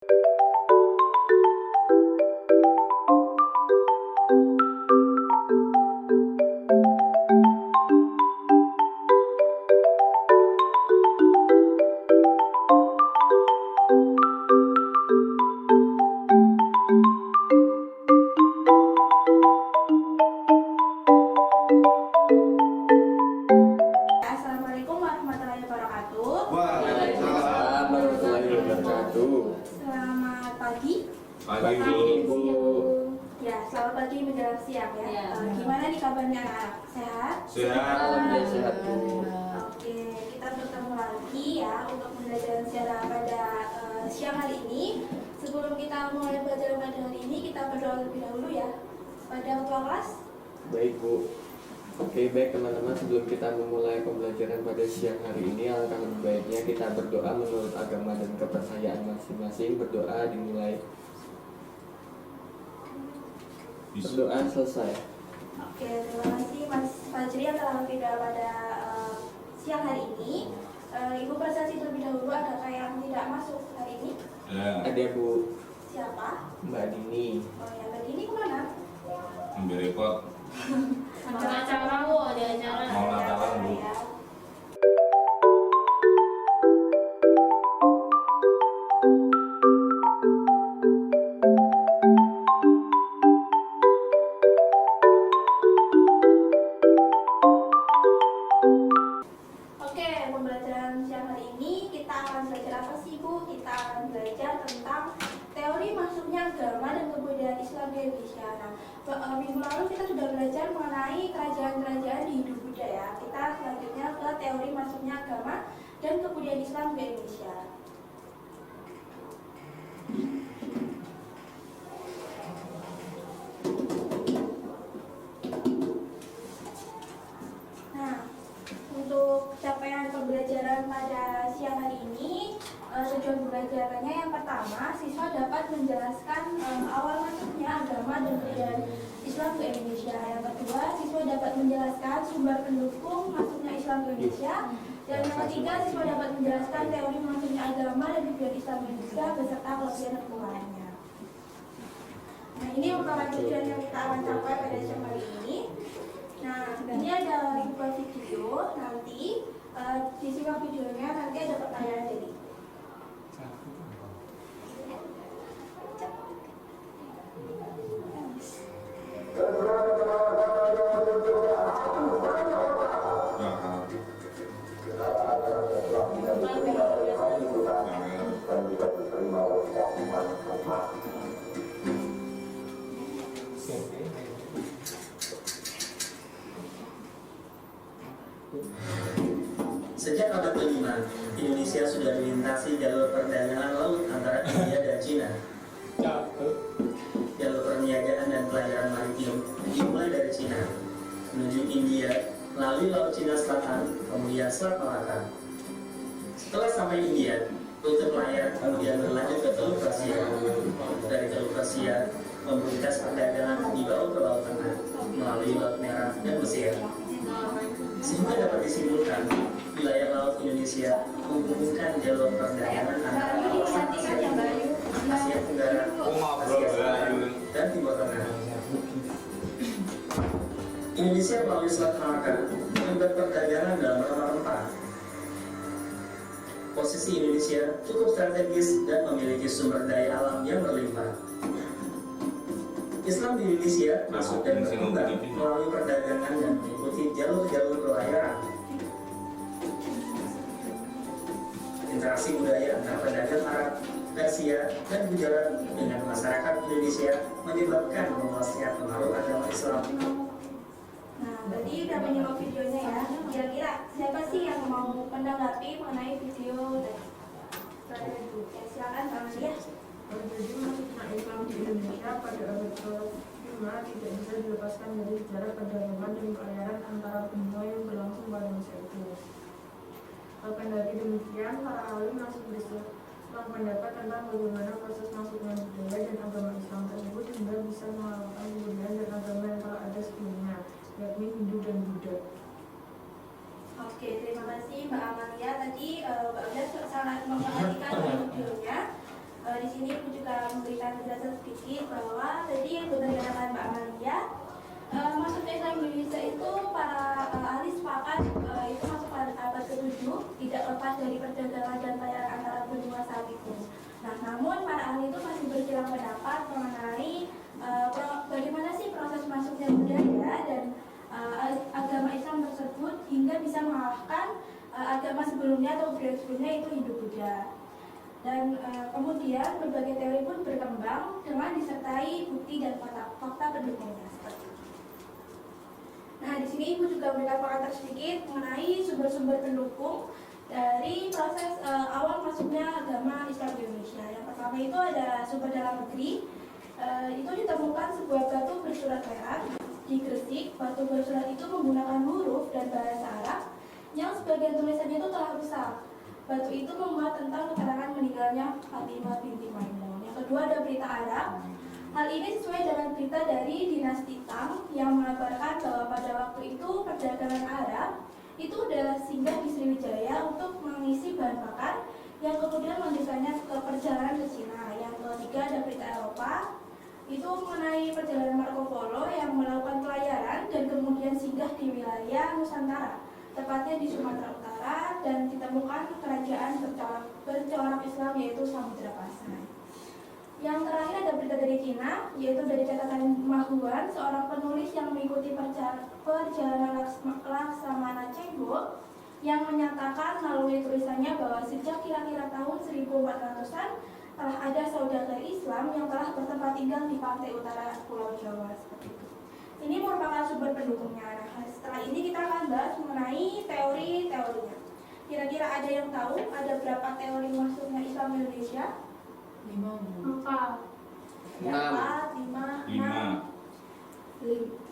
Assalamualaikum warahmatullahi wabarakatuh. Waalaikumsalam warahmatullahi wabarakatuh. Selamat pagi. Pagi Ibu. Ya, selamat pagi menjelang siang ya. Ya. Gimana nih kabarnya anak-anak? Sehat? Sehat. Alhamdulillah Sehat Bu. Oke, kita bertemu lagi ya untuk pembelajaran sejarah pada siang hari ini. Sebelum kita mulai belajar pada hari ini, kita berdoa lebih dahulu ya. Pada ketua kelas. Baik Bu. Oke, baik teman-teman, sebelum kita memulai pembelajaran pada siang hari ini, alangkah lebih baiknya kita berdoa menurut agama dan kepercayaan masing-masing. Berdoa dimulai. Berdoa selesai. Oke, terima kasih Mas Fajri yang telah berdoa pada siang hari ini. Ibu presentasi terlebih dahulu, adakah yang tidak masuk hari ini? Ya, Ada Bu, Siapa? Mbak Dini. Oh ya, Mbak Dini kemana? ambil repot. Ada acara Bu, ada acara. Mau Natalan, Bu. Ya. Oke, pembelajaran siang hari ini kita akan belajar apa sih Bu? Kita akan belajar tentang teori masuknya agama dan kebudayaan Islam di Indonesia. Nah, minggu lalu kita sudah belajar mengenai kerajaan-kerajaan di Hindu Buddha ya. Kita selanjutnya ke teori masuknya agama dan kebudayaan Islam di Indonesia. Nah, untuk capaian pembelajaran pada siang hari ini, tujuan pembelajarannya yang pertama, siswa dapat menjelaskan awal masuknya agama dan kebudayaan Islam ke Indonesia. Yang kedua, siswa dapat menjelaskan sumber pendukung masuknya Islam ke Indonesia. Dan yang ketiga, siswa dapat menjelaskan teori masuknya agama dan kebudayaan Islam ke Indonesia beserta kelebihan dan kekurangannya. Nah, ini merupakan tujuan yang kita akan capai pada siang hari ini. Nah, ini ada beberapa video, nanti disimak videonya, nanti ada pertanyaan jadi. Sejak abad ke-5, Indonesia sudah dilintasi jalur perdagangan laut antara India dan Cina. Jalur perniagaan dan pelayaran maritim dimulai dari Cina menuju India, melalui Laut Cina Selatan, kemudian Selat Malaka. Setelah sampai India, rute pelayaran kemudian berlanjut ke Teluk Persia. Dari Teluk Persia, membekas perdagangan dibawa ke Laut Tengah melalui Laut Merah dan Mesir. Sehingga dapat disimpulkan, wilayah laut Indonesia menghubungkan jalur perdagangan antara kawasan Asia Tenggara, Asia Selatan, dan Timur Tengah. Indonesia melalui Selat Malaka mengemban perdagangan dalam rempah-rempah. Posisi Indonesia cukup strategis dan memiliki sumber daya alam yang berlimpah. Islam di Indonesia masuk dan berkembang melalui perdagangan dan mengikuti jalur-jalur pelayaran. Interaksi budaya antara pedagang Arab, Persia, dan Gujarat dengan masyarakat Indonesia menyebabkan meluasnya pengaruh agama Islam. Nah, berarti udah menyimak videonya ya. Kira-kira siapa sih yang mau menanggapi mengenai video tadi? Ya, silakan Bang Lia. Jadi masuknya Islam di Indonesia pada abad ke-5 tidak bisa dilepaskan dari sejarah perdagangan dan pelayaran antara benua yang berlangsung pada masa itu. Kendati demikian, para alim masih berselang pendapat tentang bagaimana proses masuknya budaya dan agama Islam tersebut hingga bisa mengalahkan kebudayaan dan agama yang telah ada sebelumnya, yakni Hindu dan Buddha. Oke, terima kasih Mbak Amalia. Tadi Mbak Amalia sangat memperhatikan videonya. Di sini aku juga memberikan penjelasan sedikit bahwa tadi yang sudah dikatakan Mbak Amalia, masuknya Islam Indonesia itu para ahli sepakat itu masuk pada abad ke-7, tidak lepas dari perdagangan dan pelayaran antara benua saat itu. Nah, namun para ahli itu masih berkilang pendapat mengenai bagaimana sih proses masuknya budaya dan agama Islam tersebut hingga bisa mengalahkan agama sebelumnya atau budaya sebelumnya itu Hindu-Buddha. Dan kemudian berbagai teori pun berkembang dengan disertai bukti dan fakta pendukungnya seperti itu. Nah, di sini Ibu juga memberikan pengantar sedikit mengenai sumber-sumber pendukung dari proses awal masuknya agama Islam di Indonesia. Yang pertama itu ada sumber dalam negeri. Itu ditemukan sebuah batu bersurat merah di Gresik. Batu bersurat itu menggunakan huruf dan bahasa Arab yang sebagian tulisannya itu telah rusak. Batu itu memuat tentang keterangan meninggalnya Fatimah binti Maimun. Yang kedua ada berita Arab. Hal ini sesuai dengan berita dari dinasti Tang yang mengabarkan bahwa pada waktu itu perdagangan Arab itu sudah singgah di Sriwijaya untuk mengisi bahan bakar yang kemudian melanjutkannya ke perjalanan ke Cina. Yang ketiga ada berita Eropa, itu mengenai perjalanan Marco Polo yang melakukan pelayaran dan kemudian singgah di wilayah Nusantara, tepatnya di Sumatera Utara, dan ditemukan kerajaan bercorak Islam yaitu Samudra Pasai. Yang terakhir ada berita dari Cina, yaitu dari catatan Mahuan, seorang penulis yang mengikuti perjalanan Laksamana Chengho, yang menyatakan melalui tulisannya bahwa sejak kira-kira tahun 1400-an telah ada saudagar Islam yang telah bertempat tinggal di pantai utara Pulau Jawa seperti itu. Ini merupakan sumber pendukungnya. Nah, setelah ini kita akan bahas mengenai teori-teorinya. Kira-kira ada yang tahu ada berapa teori masuknya Islam di Indonesia? 4. 6. 4, 5, 6.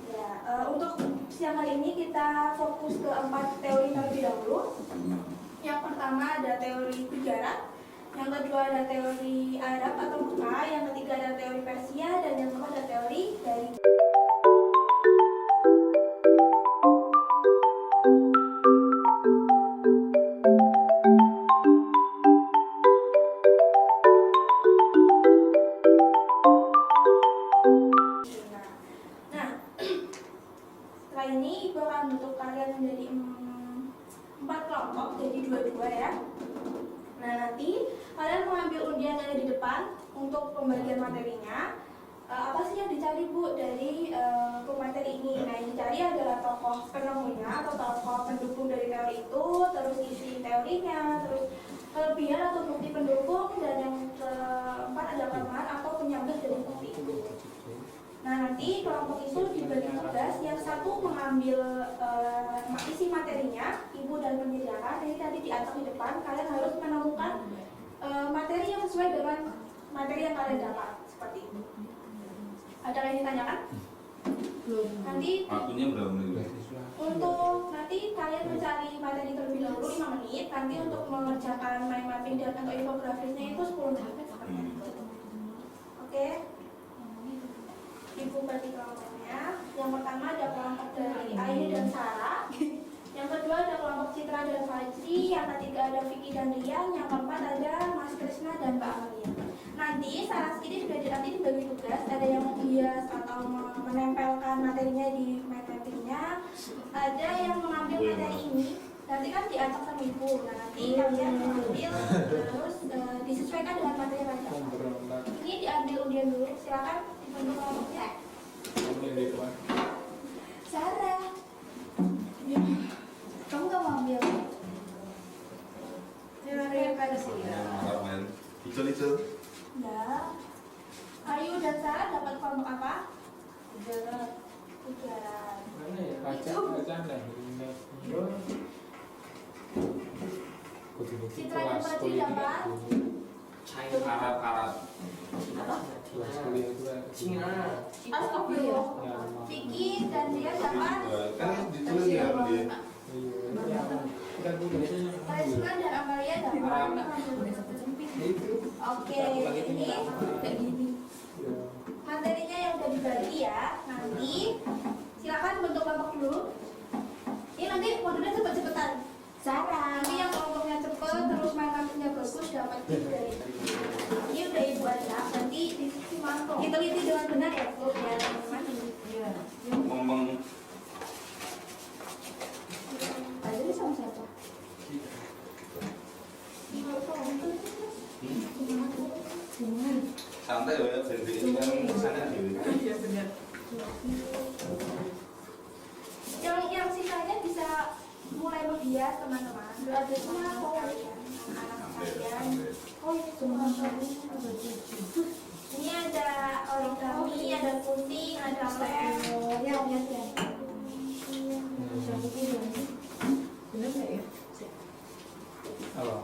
Ya, untuk siang hari ini kita fokus ke 4 teori terlebih dahulu. Yang pertama ada teori Gujarat, yang kedua ada teori Arab atau Mekah, yang ketiga ada teori Persia, dan yang keempat ada teori dari ini Ibu akan bentuk kalian menjadi 4 kelompok, jadi 2-2 ya. Nah, nanti kalian mengambil undian yang ada di depan untuk pembagian materinya. Apa sih yang dicari Bu dari materi ini? Nah, yang dicari adalah tokoh penemunya atau tokoh pendukung dari teori itu, terus isi teorinya, terus kelebihan atau bukti pendukung, dan yang keempat ada kelemahan atau penyambung dari bukti itu. Nah, nanti kelompok itu dibagi tugas, yang satu mengambil isi materinya, Ibu dan penyediakan, jadi tadi di atas di depan kalian harus menemukan materi yang sesuai dengan materi yang kalian dapat, seperti itu. Ada yang ditanyakan? Nanti Waktunya berapa menit? untuk nanti kalian mencari materi terlebih dahulu 5 menit, nanti untuk mengerjakan mind mapping dan atau infografisnya itu 10 menit. Oke? Ibu bagi kelompoknya. Yang pertama ada kelompok dari Aini dan Sarah. Yang kedua ada kelompok Citra dan Fajri. Yang ketiga ada Vicky dan Rian. Yang keempat ada Mas Krisna dan Mbak Amalia. Nanti saat ini sudah nanti dibagi tugas. Ada yang menghias atau menempelkan materinya di mappingnya. Ada yang mengambil materi ini. Nanti kan diatur sama Ibu. Nah, nanti kalian mengambil terus disesuaikan dengan materi yang ada. Ini diambil undian dulu. Silakan. Untuk kelompoknya Sarah, kamu gak mau ambil? Terima kasih ya. Icul-icul. Ya. Ayu dan Sarah dapat kelompok apa? Ujaran. Mana ya? Kaca dah. Citra dan Fajri dapat Karat-karat. apa? Cina. Astagfirullah. Vicky dan dia dapat Kan ditulis ya sama dia. Krisna dan Amalia dapat. Oke, ini kayak gini. Materinya yang udah dibagi ya. Nanti silakan bentuk kelompok dulu. Ini nanti modulnya cepet-cepetan. Sarah. Nanti yang kelompoknya cepet terus main mappingnya bagus dapat tip dari ini udah diteliti dengan benar ya Bu, ya teman-teman. Iya. Ngomong Tadi sama siapa? santai loh ya, jadi ini kan sana gitu. Iya benar. Yang sisanya bisa mulai menghias teman-teman. Ada semua kalian, anak kalian. Oh ini semua ini ada origami, ada puting, ada lem. Ya, ya. Benar nggak ya? Apa?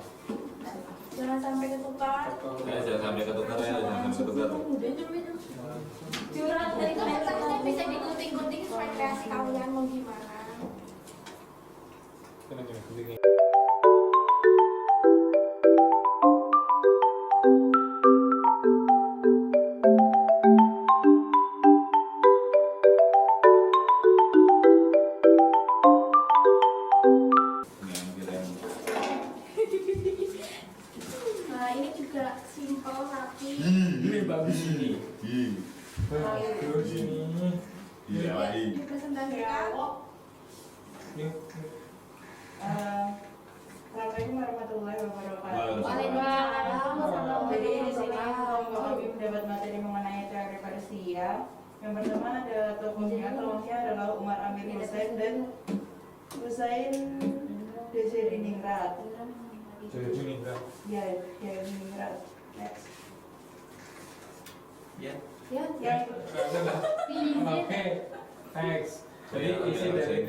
Jangan sampai ketukar. Ya, jangan sampai ketukar ya, jangan sampai ketukar. Curhat dari komentarnya bisa digunting-gunting supaya kreasi kalian mau gimana. Kena jangan begini. Yang kira-kira. Nah ini juga simple tapi Ini bagus ini. Ih, Bagus ini. iya lagi. dipresentasikan. Ini. Assalamualaikum warahmatullahi wabarakatuh. Waalaikumsalam. Jadi di sini kami mendapat materi mengenai teori Persia. Yang pertama ada tokohnya adalah Umar Amir Hussein dan Hussein Deseriningrat. Jadi ini enggak. Ya, Deseriningrat. Next. Ya. Ya, Yang Oke. Next. Jadi isi dari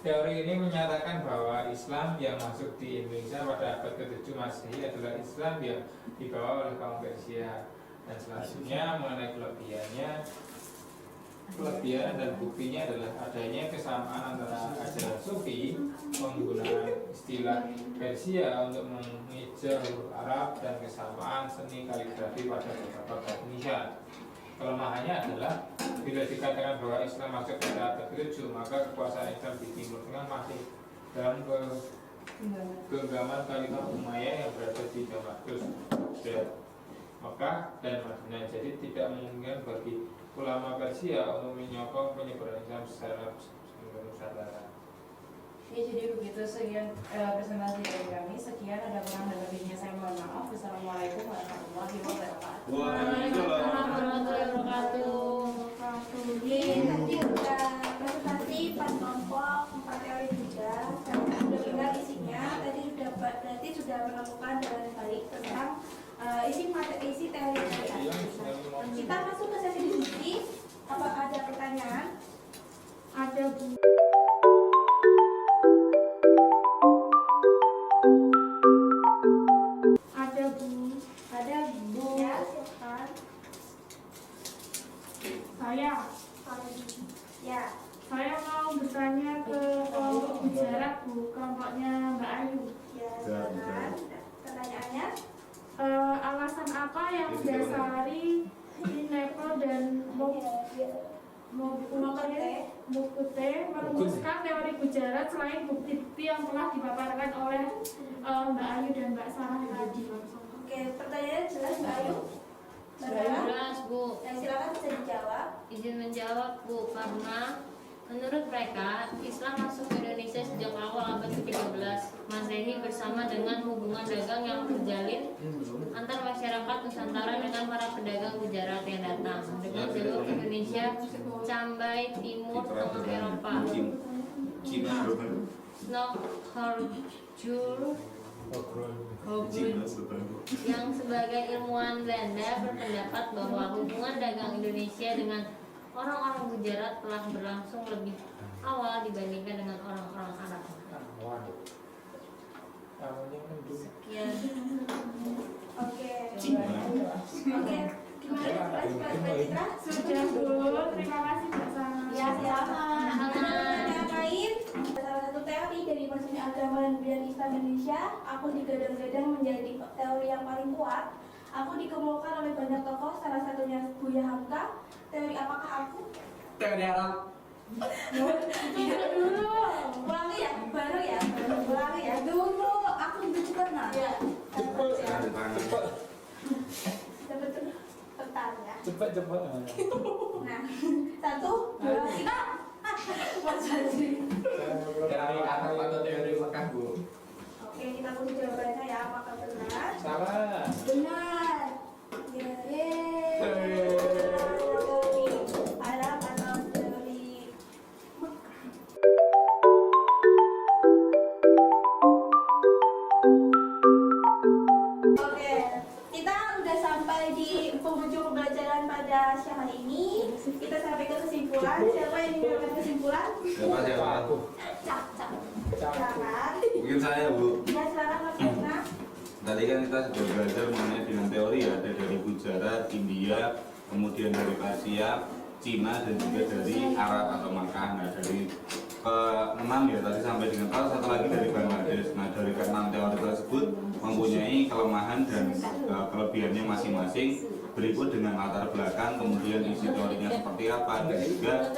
teori ini menyatakan bahwa Islam yang masuk di Indonesia pada abad ke-7 Masehi adalah Islam yang dibawa oleh kaum Persia. Dan selanjutnya mengenai kelebihan dan buktinya adalah adanya kesamaan antara ajaran Sufi menggunakan istilah Persia untuk mengejar huruf Arab dan kesamaan seni kaligrafi pada beberapa bab nisan. Kelemahannya adalah bila dikatakan bahwa Islam masuk pada abad ke-7, maka kekuasaan Islam di Timur Tengah masih dalam genggaman Khalifah Umayyah yang berada di Damaskus, Mekah dan Madinah. Jadi tidak memungkinkan bagi ulama Persia untuk menyokong penyebaran Islam secara Nusantara. Ya, jadi begitu sekian presentasi dari kami. Sekian, ada kurang dan lebihnya saya mohon maaf. Wassalamualaikum warahmatullahi wabarakatuh. Waalaikumsalam. warahmatullahi wabarakatuh. Jadi tadi udah presentasi 4 kelompok, 4 teori juga. Saya sudah dengar isinya. Tadi sudah berarti sudah menemukan dengan baik tentang isi teori tadi. Kita masuk ke sesi diskusi. Apa ada pertanyaan? Ada Bu. Ada Bu. Ada Bu. Ya, silakan. Saya mau bertanya ke kelompok Gujarat Bu, kelompoknya Mbak Ayu. Ya, silakan. Pertanyaannya? Alasan apa yang mendasari Inepo dan Mukute merumuskan teori Gujarat selain bukti-bukti yang telah dipaparkan oleh Mbak Ayu dan Mbak Sarah tadi? Oke, pertanyaannya jelas Mbak Ayu? Mbak Sarah? Jelas Bu, Yang silakan bisa dijawab. izin menjawab Bu, karena menurut mereka Islam masuk ke Indonesia sejak awal abad ke-13 Masehi bersama dengan hubungan dagang yang terjalin antar masyarakat Nusantara dengan para pedagang Gujarat yang datang dengan jalur Indonesia sampai timur tengah Eropa. Cina Snokhorjur yang sebagai ilmuwan Belanda berpendapat bahwa hubungan dagang Indonesia dengan orang-orang Gujarat telah berlangsung lebih awal dibandingkan dengan orang-orang Arab. Sekian. Oke. Oke. Gimana jelas Mbak Citra? Sudah Bu, terima kasih Mbak Sarah. Ya, silakan. Ada yang lain? Salah satu teori dari maksudnya agama dan budaya Islam Indonesia, aku digadang-gadang menjadi teori yang paling kuat. Aku dikemukakan oleh banyak tokoh, salah satunya Buya Hamka. Teori apakah aku? Teori Arab. Tidak dulu. Ulangi ya, baru ya. Ulangi ya. Dulu aku lebih cepat nah. Ya. Seperti Cepat. Nah, 1, 2, 3. Mas Fadli. Teori Arab atau teori Mekah, Bu? Oke, kita tunggu jawabannya ya. Apakah benar? Salah. Benar. Yeay. Teori Arab atau teori Mekah? Oke, kita udah sampai di penghujung pembelajaran pada siang hari ini. Kita sampai ke kesimpulan. Siapa yang ingin mengambil kesimpulan? Siapa? Cak. Silakan. Mungkin saya, Bu. Ya, silakan Mas Yasna. Tadi kan kita sudah belajar mengenai dengan teori ya, ada dari Gujarat, India, kemudian dari Persia, Cina, dan juga dari Arab atau Makkah. Nah, dari ke-6 ya tadi sampai dengan satu lagi dari Bangladesh. Nah, dari ke-6 teori tersebut mempunyai kelemahan dan kelebihannya masing-masing. Berikut dengan latar belakang, kemudian isi teorinya seperti apa, dan juga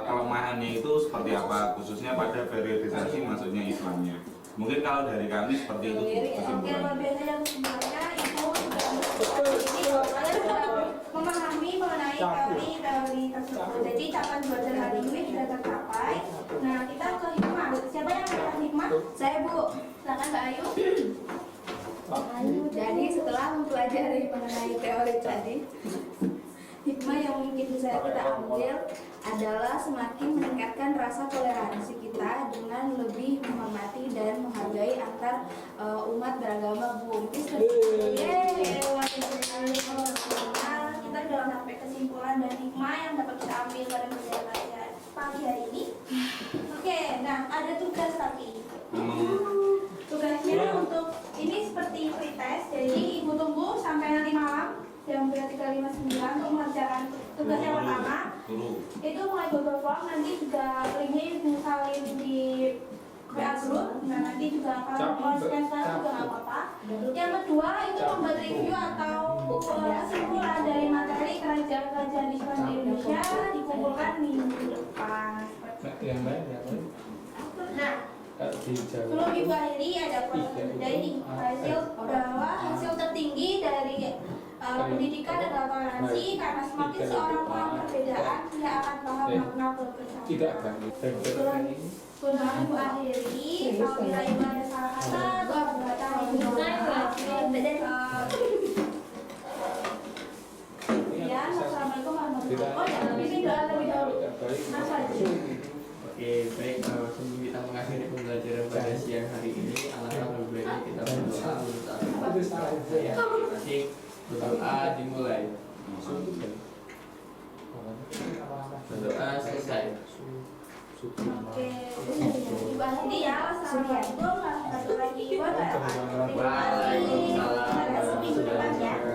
kelemahannya itu seperti apa, khususnya pada periodisasi maksudnya Islamnya. Mungkin kalau dari kami seperti itu Oke, kesimpulan. luar biasa yang sebenarnya Ibu jadi kalau kalian sudah memahami mengenai teori tersebut. Jadi capaian belajar hari ini sudah tercapai. Nah, kita ke hikmah. Siapa yang akan hikmah? Saya, Bu. Silakan Mbak Ayu. Jadi setelah mempelajari mengenai teori tadi, hikmah yang mungkin bisa kita ambil adalah semakin meningkatkan rasa toleransi kita dengan lebih menghormati dan menghargai antar umat beragama, Bu. Kita sudah sampai kesimpulan dan hikmah yang dapat kita ambil pada pembelajaran pagi hari ini. Oke, nah ada tugas tapi. Tugasnya untuk ini seperti pretest, jadi Ibu tunggu sampai nanti malam jam 3.59 untuk mengerjakan tugas yang pertama. Itu mulai Google Form, nanti juga linknya salin di WA group. Nah, nanti juga kalau mau scan sekarang juga nggak apa-apa. Yang kedua itu membuat review atau kesimpulan dari materi kerajaan-kerajaan Islam di Indonesia dikumpulkan minggu depan. Yang lain ya. Nah, sebelum Ibu akhiri ada ini hasil tertinggi dari pendidikan adalah toleransi, karena semakin seorang paham perbedaan dia akan paham makna kebersamaan. Tidak kan. Sebelum Ibu akhiri, apabila Ibu ada salah kata atau berkata Ibu ya, assalamualaikum warahmatullahi wabarakatuh. Oh ya, ini doa lebih dahulu. Mas Fadli. Oke, baik. Sebelum kita mengakhiri pembelajaran pada siang hari ini, alangkah lebih baiknya kita berdoa menurut saya. Masih berdoa dimulai. Berdoa selesai. Oke, Ibu akhiri ya. Wassalamualaikum warahmatullahi